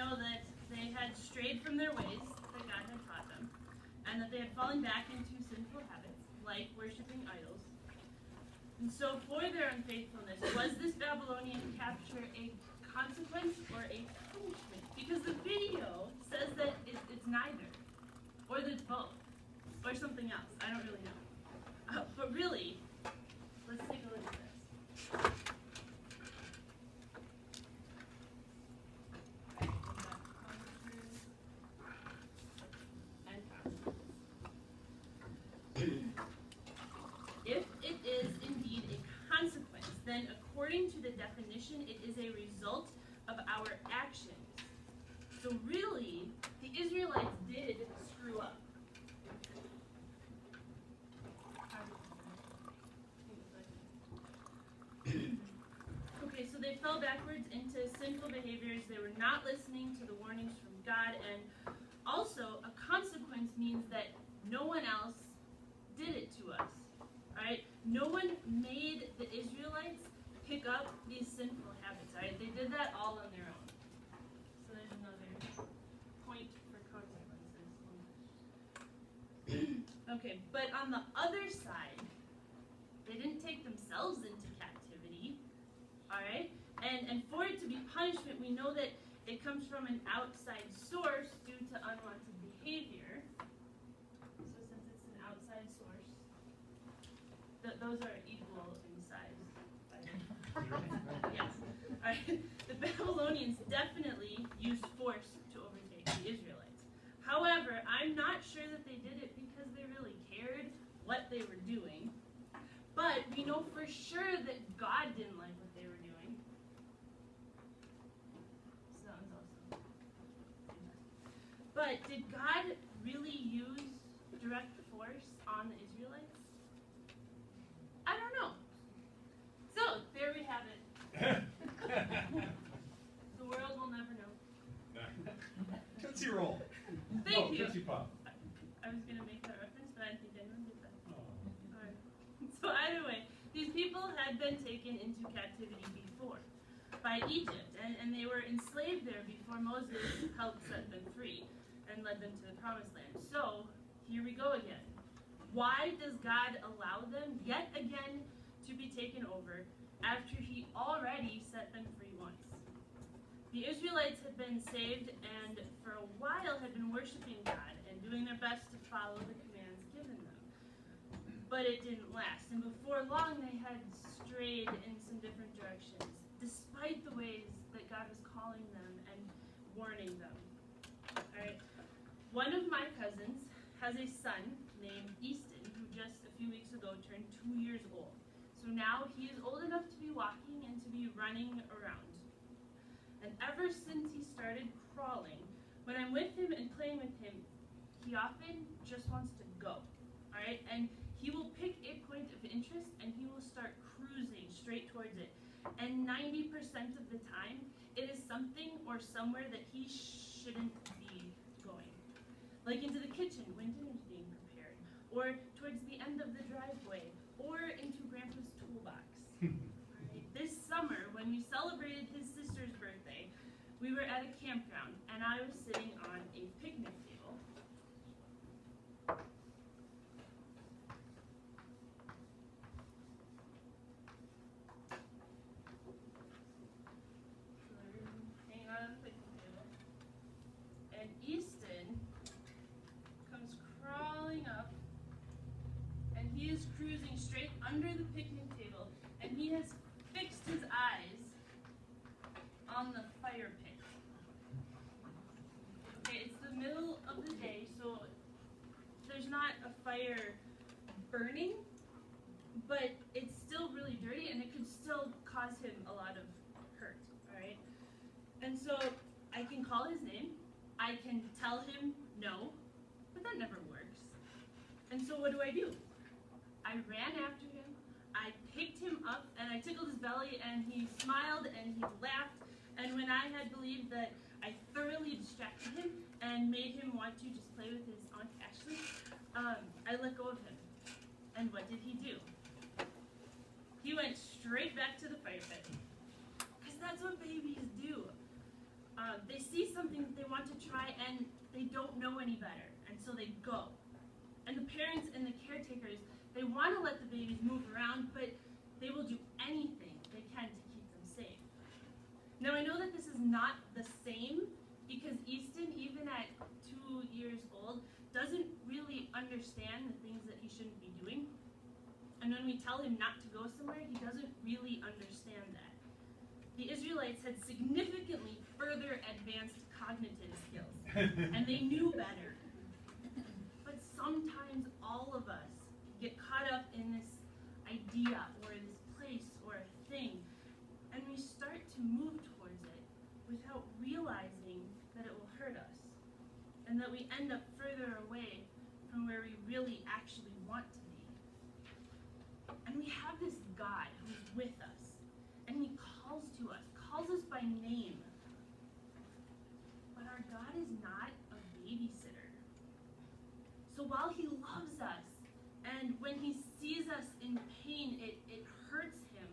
know that they had strayed from their ways that God had taught them, and that they had fallen back into sinful habits, like worshiping idols. And so for their unfaithfulness, was this Babylonian capture a consequence or a punishment? Because the video says that it's neither, or that it's both, or something else. I don't really know. But really, let's take a look at this. If it is indeed a consequence, then according to the definition, it is a result of our actions. So really, the Israelites did screw up. Okay, so they fell backwards into sinful behaviors. They were not listening to the warnings from God, and also a consequence means that no one else did it to us. Alright? No one made the Israelites pick up these sinful habits. Alright? They did that all on their own. So there's another point for consequences. Okay, but on the other side, they didn't take themselves into captivity. Alright? And for it to be punishment, we know that it comes from an outside source due to unwanted behavior. So since it's an outside source, those are equal in size. Yes. All right. The Babylonians definitely used force to overtake the Israelites. However, I'm not sure that they did it because they really cared what they were doing. But we know for sure that God didn't like what they were doing. So that one's awesome. But did God really use direct force on the Israelites? I don't know. So, there we have it. The world will never know. Tootsie Roll. Thank you. Tootsie Pop. I was going to make that reference, but I didn't think anyone did that. Oh. Alright. So either way, these people had been taken into captivity before by Egypt, and they were enslaved there before Moses helped set them free and led them to the promised land. So, here we go again. Why does God allow them yet again to be taken over after he already set them free once? The Israelites had been saved and for a while had been worshiping God and doing their best to follow the commands given them. But it didn't last, and before long they had strayed in some different directions, despite the ways that God was calling them and warning them. Alright. One of my cousins has a son named Easton, who just a few weeks ago turned 2 years old. So now he is old enough to be walking and to be running around. And ever since he started crawling, when I'm with him and playing with him, he often just wants to go. Alright? And he will pick a point of interest and he will start cruising straight towards it. And 90% of the time, it is something or somewhere that he shouldn't be going. Like into the kitchen when dinner's being prepared, or towards the end of the driveway, or into Grandpa's toolbox. Right. This summer, when we celebrated his sister's birthday, we were at a campground, and I was sitting on a picnic table. Hanging out on the picnic table. And Easton comes crawling up, and he is cruising straight under the picnic table, and he has fixed his eyes on the fire pit. Okay, it's the middle of the day, so there's not a fire burning, but it's still really dirty, and it could still cause him a lot of hurt, alright? And so I can call his name, I can tell him no, but that never works. And so what do? I ran after him, I picked him up, and I tickled his belly, and he smiled, and he laughed, and when I had believed that I thoroughly distracted him and made him want to just play with his Aunt Ashley, I let go of him. And what did he do? He went straight back to the fire pit. Because that's what babies do. They see something that they want to try and they don't know any better, and so they go. And the parents and the caretakers, they want to let the babies move around, but they will do anything they can to keep them safe. Now I know that this is not the same because Easton, even at 2 years old, doesn't really understand the things that he shouldn't be doing. And when we tell him not to go somewhere, he doesn't really understand that. The Israelites had significantly further advanced cognitive skills, and they knew better. But sometimes all of us get caught up in this idea or this place or a thing, and we start to move towards it without realizing that it will hurt us, and that we end up further away from where we really actually want to be. And we have this God who's with us, and he calls to us, calls us by name. But our God is not a babysitter. So while he loves us, and when he sees us in pain, it hurts him,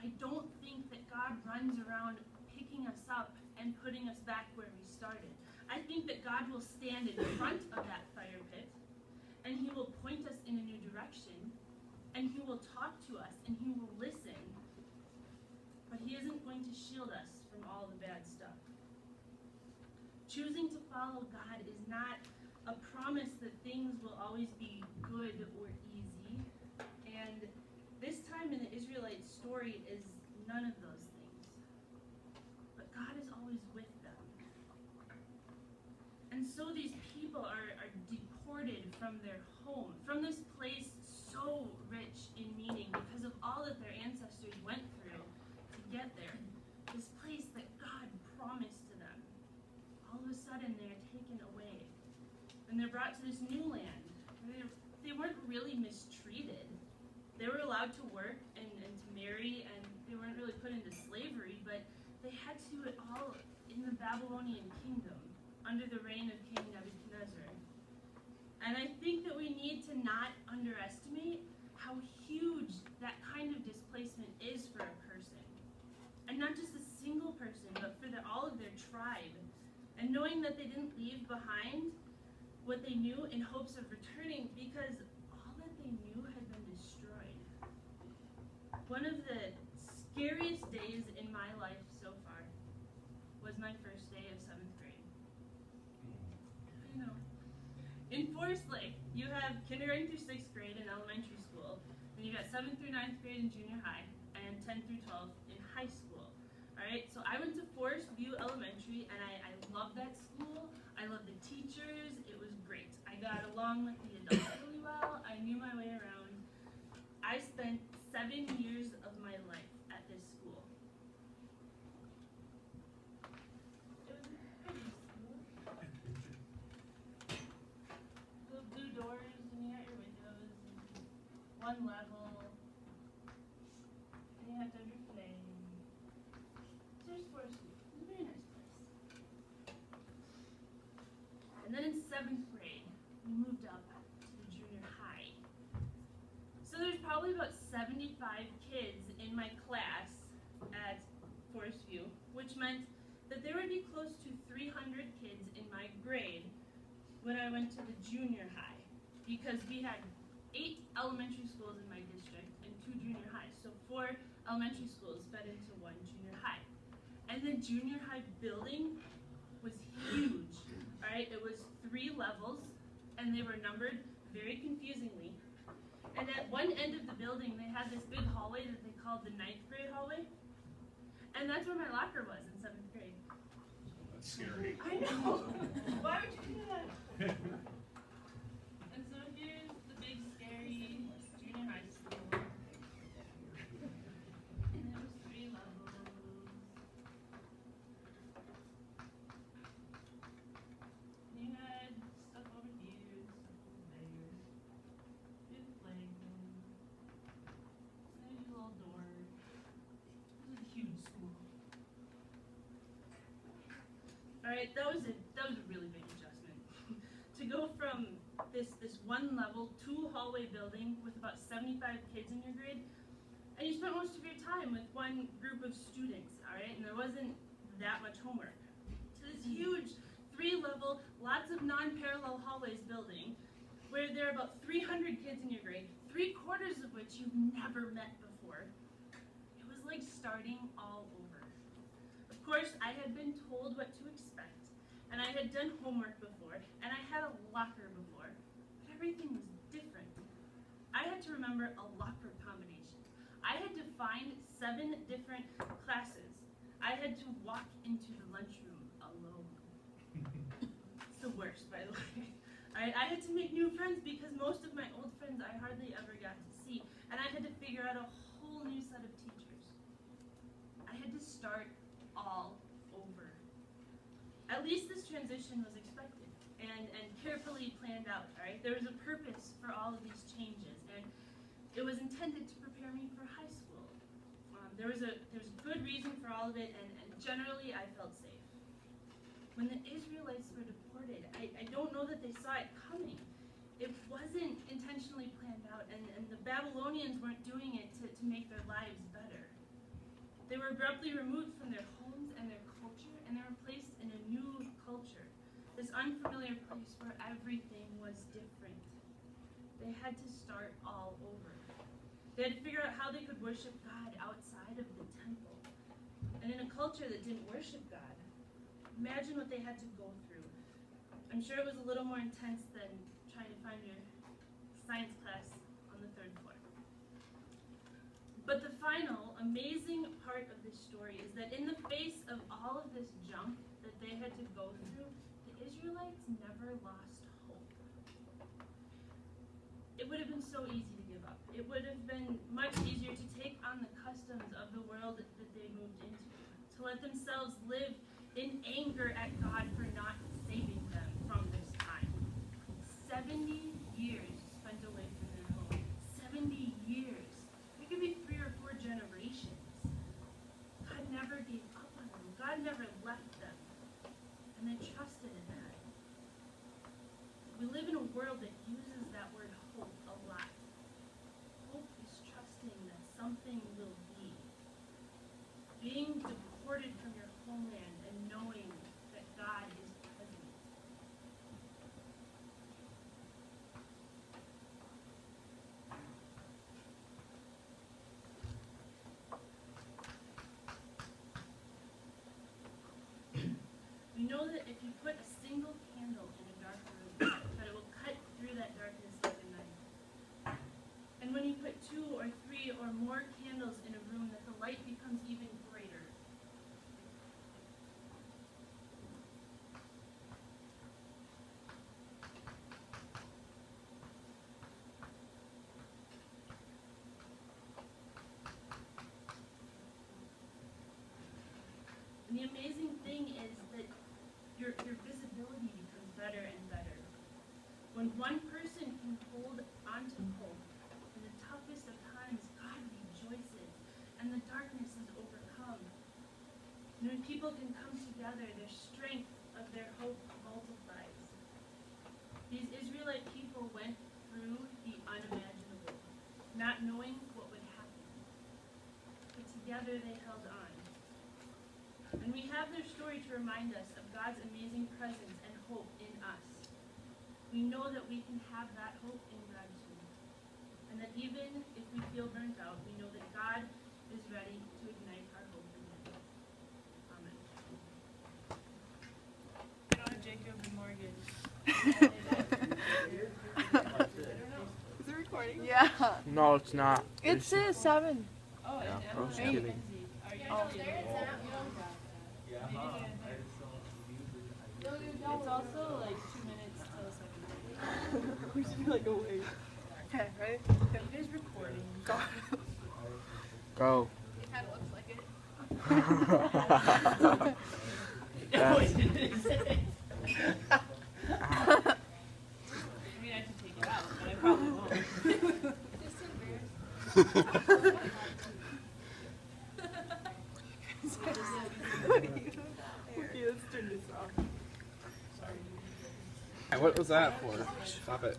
I don't think that God runs around picking us up and putting us back where we started. I think that God will stand in front of that fire pit, and he will point us in a new direction, and he will talk to us, and he will listen, but he isn't going to shield us from all the bad stuff. Choosing to follow God is not a promise that things will always be good or easy, and this time in the Israelite story is none of those things. But God is always with them. And so these people are deported from their home, from this place so rich in meaning because of all that their ancestors went through to get there. This place that God promised to them. All of a sudden they're taken away. And they're brought to this new land. They weren't really mistreated. They were allowed to work and to marry, and they weren't really put into slavery, but they had to do it all in the Babylonian kingdom, under the reign of King Nebuchadnezzar. And I think that we need to not underestimate how huge that kind of displacement is for a person. And not just a single person, but for all of their tribe. And knowing that they didn't leave behind what they knew in hopes of returning because all that they knew had been destroyed. One of the scariest days in my life so far was my first day of 7th grade. I know. In Forest Lake, you have kindergarten through 6th grade in elementary school, and you got 7th through 9th grade in junior high, and 10th through 12th in high school. Alright, so I went to Forest View Elementary, and I loved that school. I loved the teachers. It was great. I got along with the adults really well. I knew my way around. I spent 7 years of my life at this school. It was a pretty school. Little blue doors, and you got your windows, and one level. And you had to have your flag. So there's Forest View. It was a very nice place. And then in 7th grade, we moved up to the junior high. So there's probably about 75 kids in my class at Forest View, which meant that there would be close to 300 kids in my grade when I went to the junior high, because we had 8 elementary schools in my district and 2 junior highs. So 4 elementary schools fed into 1 junior high. And the junior high building was huge. Alright, it was 3 levels, and they were numbered very confusingly. And at one end of the building, they had this big hallway that they called the 9th grade hallway. And that's where my locker was in 7th grade. That's scary. I know! Why would you do that? And so here's the big, scary junior high school. And there was 3 levels. You had stuff over here, stuff over there. Big flag. There's your little door. It was a huge school. Alright, that was a really big adjustment. To go from this one level, 2 hallway building with about 75 kids in your grade, and you spent most of your time with one group of students, alright? And there wasn't that much homework. this huge 3-level, lots of non-parallel hallways building where there are about 300 kids in your grade, 3/4 of which you've never met before. It was like starting all over. Of course, I had been told what to expect, and I had done homework before, and I had a locker before, but everything was different. I had to remember a locker combination. I had to find 7 different classes. I had to walk into the lunchroom alone. It's the worst, by the way. I had to make new friends because most of my old friends I hardly ever got to see, and I had to figure out a whole new set of teachers. I had to start all over. At least this transition was expected and carefully planned out, all right? There was a purpose for all of these changes, and it was intended to prepare me for high school. There was a good reason for all of it, and generally I felt safe. When the Israelites were deported, I don't know that they saw it coming. It wasn't intentionally planned out, and the Babylonians weren't doing it to make their lives better. They were abruptly removed from their homes and their culture, and they were placed in a new culture, this unfamiliar place where everything was different. They had to start all over. They had to figure out how they could worship God outside of the temple. And in a culture that didn't worship God, imagine what they had to go through. I'm sure it was a little more intense than trying to find your science class on the 3rd floor. But the final amazing part of this story is that in the face of all of this junk that they had to go through, the Israelites never lost hope. It would have been so easy to give up. It would have been much easier to take on the customs of the world that they moved into, to let themselves live in anger at God for not saving them from this time. 70 years spent away from their home. 70 years. It could be 3 or 4 generations. God never gave up on them. God never left them. And they trusted in that. We live in a world that uses that word hope a lot. Hope is trusting that something will be. Being deported from your homeland and knowing that God is present. We know that if you put a single candle in a dark room, that it will cut through that darkness like a knife. And when you put 2 or 3 or more candles in a room, that the light becomes even greater. And the amazing thing is that your visibility becomes better and better. When one person can hold onto hope in the toughest of times, God rejoices, and the darkness is overcome. And when people can come together, their strength of their hope multiplies. These Israelite people went through the unimaginable, not knowing what would happen. But together they held on. And we have their story to remind us of God's amazing presence and hope in us. We know that we can have that hope in God too. And that even if we feel burnt out, we know that God is ready to ignite our hope in Him. Amen. Jacob Morgan. Is it recording? Yeah. No, it's not. It says 7. Oh, Yeah, and I was Emily kidding. Lindsay. Are you Oh. kidding? It's also like 2 minutes till 7:30. We should be like, oh wait. Okay, ready? Are you guys recording? Go. It kind of looks like it. No, it didn't. I mean, I can take it out, but I probably won't. Okay, let's turn this off. What was that for? Stop it.